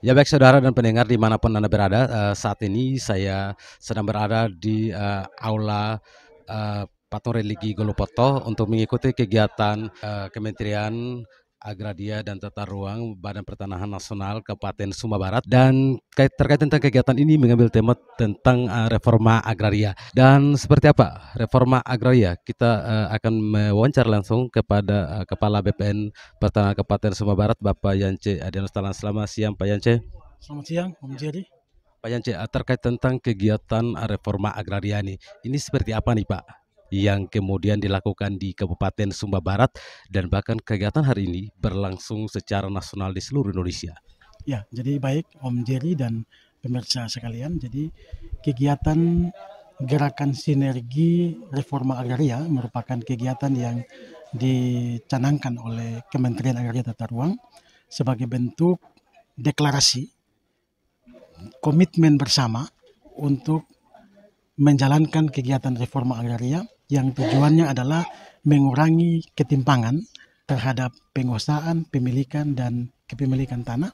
Ya baik saudara dan pendengar dimanapun Anda berada, saat ini saya sedang berada di aula Patung Religi Golopoto untuk mengikuti kegiatan Kementerian Agraria dan Tata Ruang Badan Pertanahan Nasional Kabupaten Sumba Barat dan terkait tentang kegiatan ini mengambil tema tentang reforma agraria. Dan seperti apa reforma agraria? Kita akan mewawancara langsung kepada Kepala BPN Pertanahan Kabupaten Sumba Barat, Bapak Yance Adianus Talan. Selamat siang Pak Yance. Selamat siang, Om Jerry. Pak Yance, terkait tentang kegiatan reforma agraria ini seperti apa nih Pak? Yang kemudian dilakukan di Kabupaten Sumba Barat dan bahkan kegiatan hari ini berlangsung secara nasional di seluruh Indonesia. Ya, jadi baik Om Jerry dan pemirsa sekalian. Jadi kegiatan gerakan sinergi reforma agraria merupakan kegiatan yang dicanangkan oleh Kementerian Agraria Tata Ruang sebagai bentuk deklarasi komitmen bersama untuk menjalankan kegiatan reforma agraria yang tujuannya adalah mengurangi ketimpangan terhadap penguasaan, pemilikan, dan kepemilikan tanah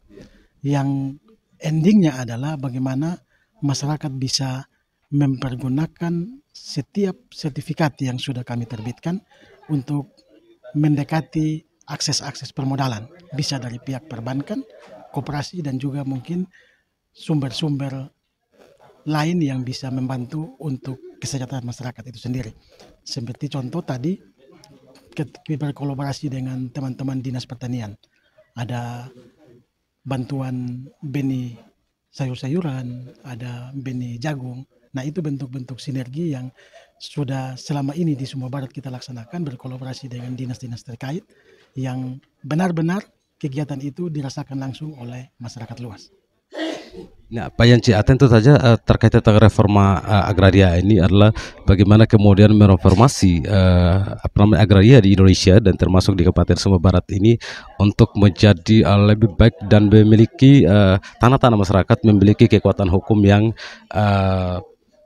yang endingnya adalah bagaimana masyarakat bisa mempergunakan setiap sertifikat yang sudah kami terbitkan untuk mendekati akses-akses permodalan, bisa dari pihak perbankan, koperasi, dan juga mungkin sumber-sumber lain yang bisa membantu untuk kesejahteraan masyarakat itu sendiri. Seperti contoh tadi, kita berkolaborasi dengan teman-teman Dinas Pertanian. Ada bantuan benih sayur-sayuran, ada benih jagung. Nah, itu bentuk-bentuk sinergi yang sudah selama ini di Sumba Barat kita laksanakan berkolaborasi dengan dinas-dinas terkait yang benar-benar kegiatan itu dirasakan langsung oleh masyarakat luas. Nah, Pak Yanci, tentu saja terkait tentang reforma agraria ini adalah bagaimana kemudian mereformasi agraria di Indonesia dan termasuk di Kabupaten Sumba Barat ini untuk menjadi lebih baik dan memiliki tanah-tanah masyarakat memiliki kekuatan hukum yang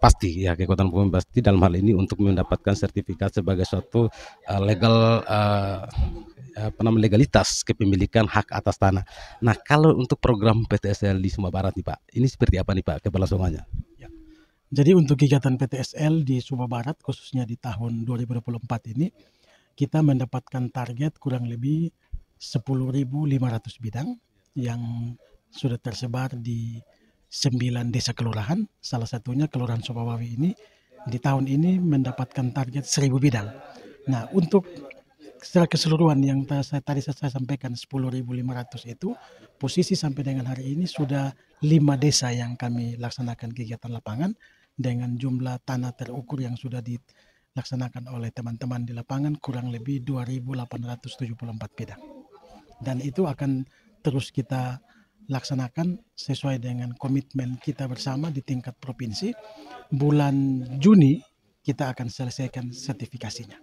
pasti, ya, kekuatan hukum yang pasti dalam hal ini untuk mendapatkan sertifikat sebagai suatu legal legalitas kepemilikan hak atas tanah. Nah, kalau untuk program PTSL di Sumba Barat nih Pak, ini seperti apa nih Pak keberlangsungannya? Ya. Jadi untuk kegiatan PTSL di Sumba Barat khususnya di tahun 2024 ini kita mendapatkan target kurang lebih 10.500 bidang yang sudah tersebar di 9 desa kelurahan, salah satunya Kelurahan Sobawawi ini di tahun ini mendapatkan target 1.000 bidang. Nah, untuk secara keseluruhan yang tadi saya sampaikan 10.500 itu, posisi sampai dengan hari ini sudah 5 desa yang kami laksanakan kegiatan lapangan dengan jumlah tanah terukur yang sudah dilaksanakan oleh teman-teman di lapangan kurang lebih 2.874 bidang. Dan itu akan terus kita laksanakan sesuai dengan komitmen kita bersama di tingkat provinsi. Bulan Juni kita akan selesaikan sertifikasinya.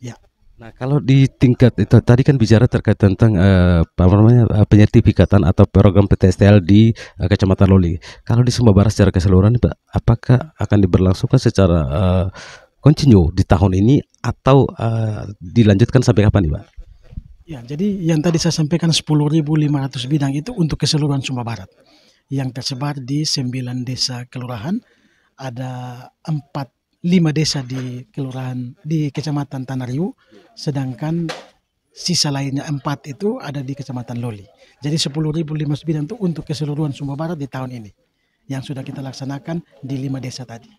Ya. Nah, kalau di tingkat itu tadi kan bicara terkait tentang penyertifikatan atau program PTSL di Kecamatan Loli. Kalau di Sumba Barat secara keseluruhan Pak, apakah akan diberlangsungkan secara continue di tahun ini atau dilanjutkan sampai kapan nih Pak? Ya, jadi yang tadi saya sampaikan 10.500 bidang itu untuk keseluruhan Sumba Barat yang tersebar di 9 desa kelurahan, ada 5 desa di kelurahan di Kecamatan Tanah Riu, sedangkan sisa lainnya 4 itu ada di Kecamatan Loli. Jadi 10.500 bidang itu untuk keseluruhan Sumba Barat di tahun ini yang sudah kita laksanakan di 5 desa tadi.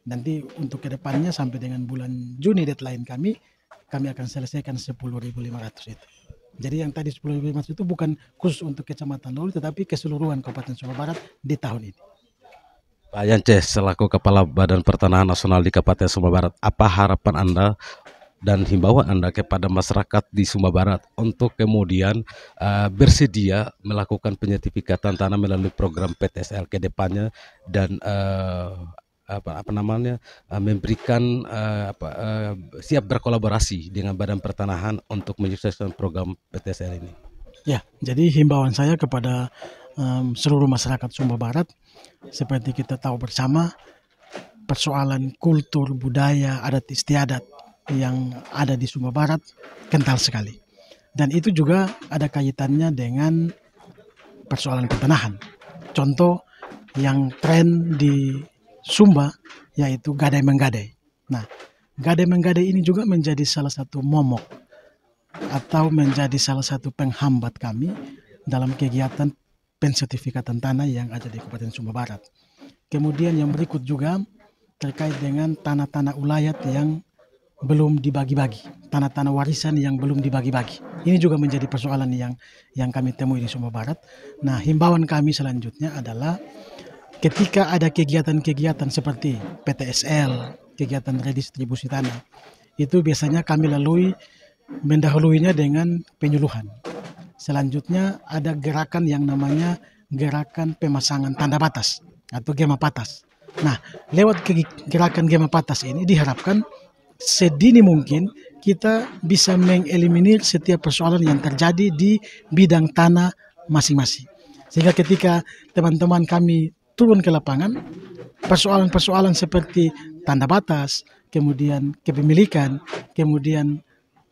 Nanti untuk kedepannya sampai dengan bulan Juni deadline kami akan selesaikan 10.500 itu. Jadi yang tadi 10.500 itu bukan khusus untuk Kecamatan Loli, tetapi keseluruhan Kabupaten Sumba Barat di tahun ini. Pak Yance, selaku Kepala Badan Pertanahan Nasional di Kabupaten Sumba Barat, apa harapan Anda dan himbauan Anda kepada masyarakat di Sumba Barat untuk kemudian bersedia melakukan penyertifikatan tanah melalui program PTSL ke depannya dan memberikan siap berkolaborasi dengan Badan Pertanahan untuk menyukseskan program PTSL ini. Ya, jadi himbauan saya kepada seluruh masyarakat Sumba Barat, seperti kita tahu bersama, persoalan kultur, budaya, adat istiadat yang ada di Sumba Barat kental sekali. Dan itu juga ada kaitannya dengan persoalan pertanahan. Contoh yang tren di Sumba yaitu gadai-menggadai. Nah, gadai-menggadai ini juga menjadi salah satu momok atau menjadi salah satu penghambat kami dalam kegiatan pensertifikatan tanah yang ada di Kabupaten Sumba Barat. Kemudian yang berikut juga terkait dengan tanah-tanah ulayat yang belum dibagi-bagi, tanah-tanah warisan yang belum dibagi-bagi. Ini juga menjadi persoalan yang kami temui di Sumba Barat. Nah, himbauan kami selanjutnya adalah ketika ada kegiatan-kegiatan seperti PTSL, kegiatan redistribusi tanah, itu biasanya kami mendahuluinya dengan penyuluhan. Selanjutnya ada gerakan yang namanya gerakan pemasangan tanda batas atau gema patas. Nah, lewat gerakan gema patas ini diharapkan sedini mungkin kita bisa mengeliminir setiap persoalan yang terjadi di bidang tanah masing-masing. Sehingga ketika teman-teman kami turun ke lapangan, persoalan-persoalan seperti tanda batas, kemudian kepemilikan, kemudian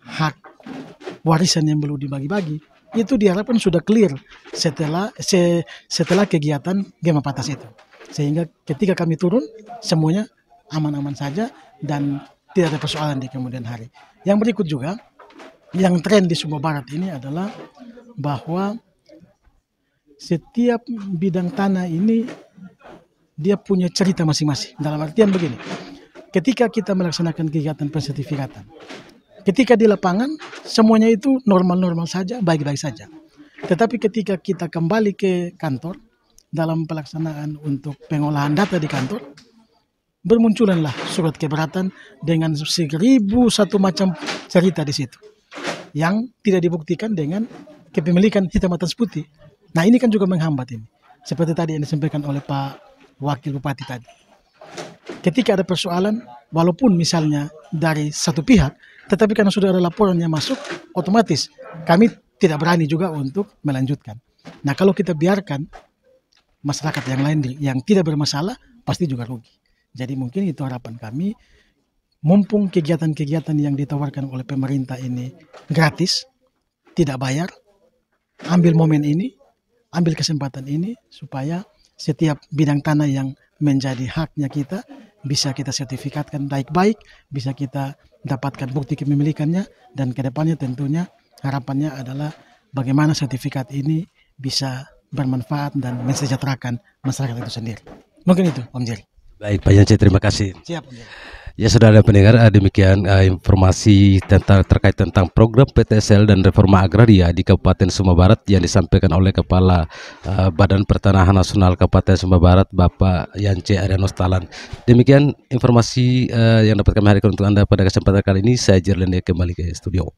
hak warisan yang belum dibagi-bagi, itu diharapkan sudah clear setelah kegiatan gema patas itu. Sehingga ketika kami turun, semuanya aman-aman saja dan tidak ada persoalan di kemudian hari. Yang berikut juga, yang tren di Sumba Barat ini adalah bahwa setiap bidang tanah ini dia punya cerita masing-masing. Dalam artian begini, ketika kita melaksanakan kegiatan pensertifikatan, ketika di lapangan semuanya itu normal-normal saja, baik-baik saja. Tetapi ketika kita kembali ke kantor dalam pelaksanaan untuk pengolahan data di kantor, bermunculanlah surat keberatan dengan 1001 macam cerita di situ yang tidak dibuktikan dengan kepemilikan hitam atas putih. Nah, ini kan juga menghambat ini. Seperti tadi yang disampaikan oleh Pak Wakil Bupati tadi. Ketika ada persoalan, walaupun misalnya dari satu pihak, tetapi karena sudah ada laporan yang masuk, otomatis kami tidak berani juga untuk melanjutkan. Nah, kalau kita biarkan masyarakat yang lain yang tidak bermasalah, pasti juga rugi. Jadi mungkin itu harapan kami, mumpung kegiatan-kegiatan yang ditawarkan oleh pemerintah ini gratis, tidak bayar, ambil momen ini, ambil kesempatan ini, supaya setiap bidang tanah yang menjadi haknya kita, bisa kita sertifikatkan baik-baik, bisa kita dapatkan bukti kepemilikannya, dan kedepannya tentunya harapannya adalah bagaimana sertifikat ini bisa bermanfaat dan mensejahterakan masyarakat itu sendiri. Mungkin itu, Om Jerry. Baik, Pak Yance, terima kasih. Siap, Om Jerry. Ya, sudah ada pendengar, demikian informasi terkait tentang program PTSL dan reforma agraria di Kabupaten Sumba Barat yang disampaikan oleh Kepala Badan Pertanahan Nasional Kabupaten Sumba Barat, Bapak Yance Arianus Talan. Demikian informasi yang dapat kami hadirkan untuk Anda pada kesempatan kali ini. Saya Jerlende kembali ke studio.